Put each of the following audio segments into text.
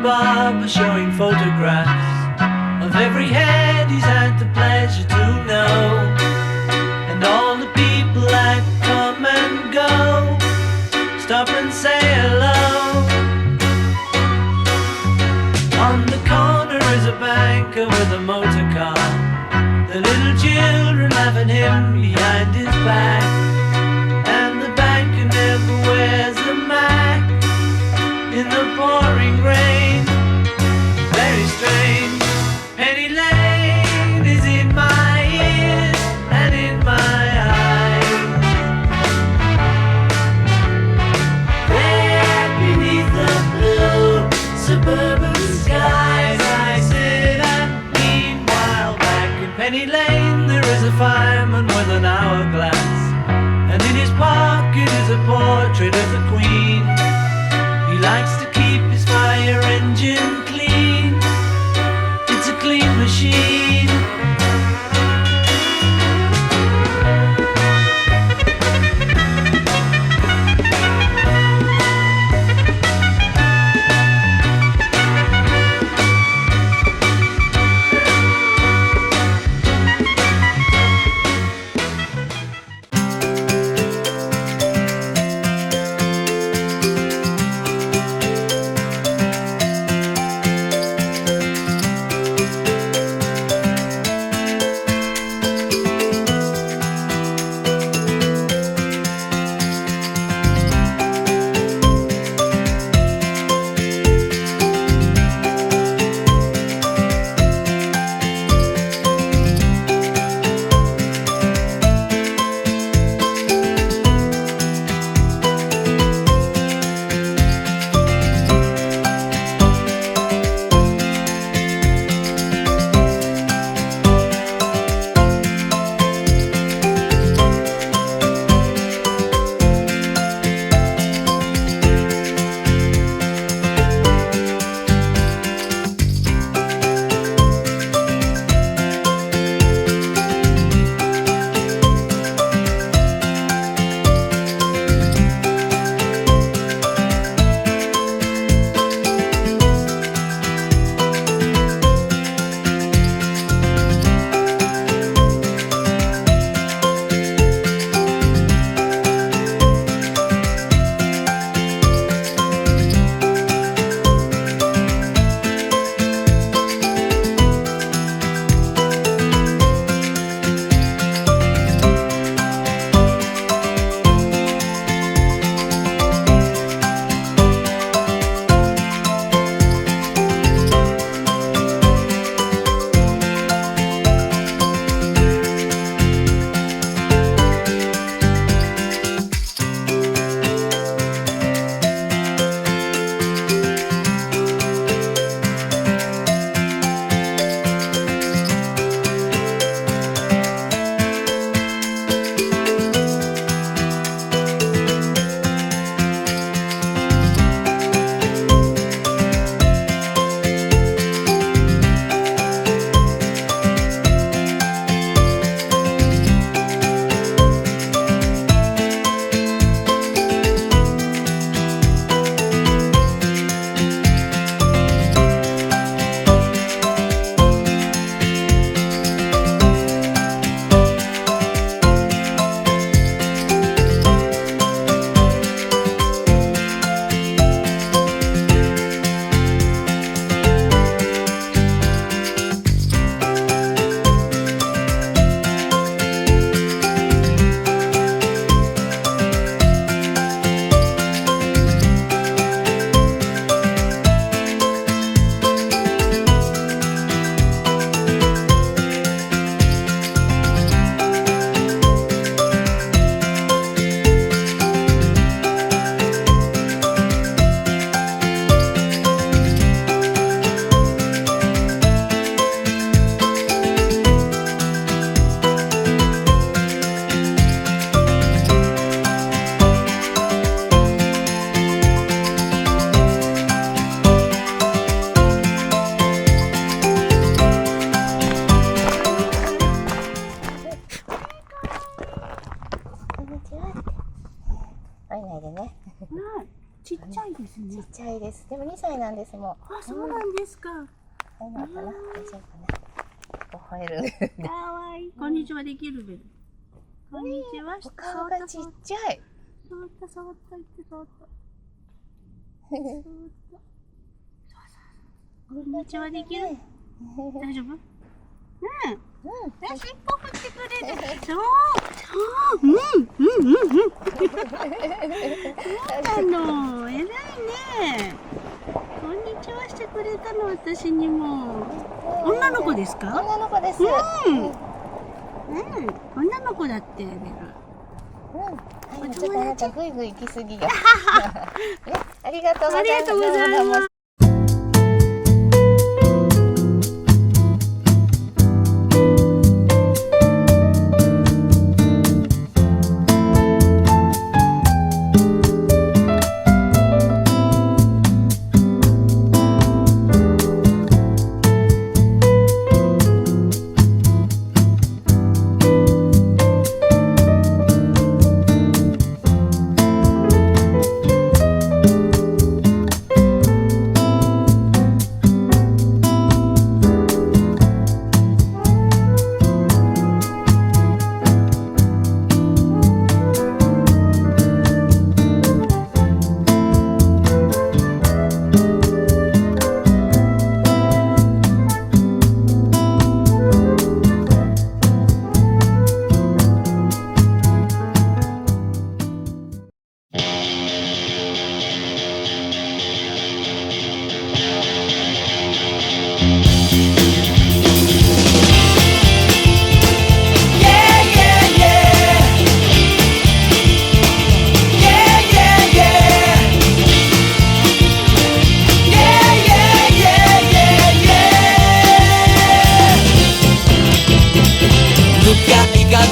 barber showing photographs of every head he's had the pleasure to know, and all the people that come and go stop and say hello. On the corner is a banker with a motor car. The little children laugh at him behind his back, and the banker never wears a Mac in the pouring rain. Very strange. Penny Lane is in my ears and in my eyes. There beneath the blue suburban skies I sit and meanwhile back in Penny Lane there is a fireman with an hourglass, and in his pocket is a portrait of the Queen. He likes to keep his fire engine clean. It's a clean machine. ちっちゃいですね。ちっちゃいです。でも2歳なんですもん。あ、そうなんですか。大丈夫かな、大丈夫かな。吠えるね。かわいい。こんにちはできるべ。こんにちは。お顔がちっちゃい。触った触った言って触った。こんにちはできる。大丈夫？うん。尻尾振ってくれる。そう。うん。そうなの。偉いね。こんにちはしてくれたの、私にも。女の子ですか？女の子です。女の子だってベル。はい、ちょっとあなたグイグイ行き過ぎよ。ね、ありがとうございます。ありがとうございます。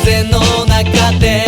風の中で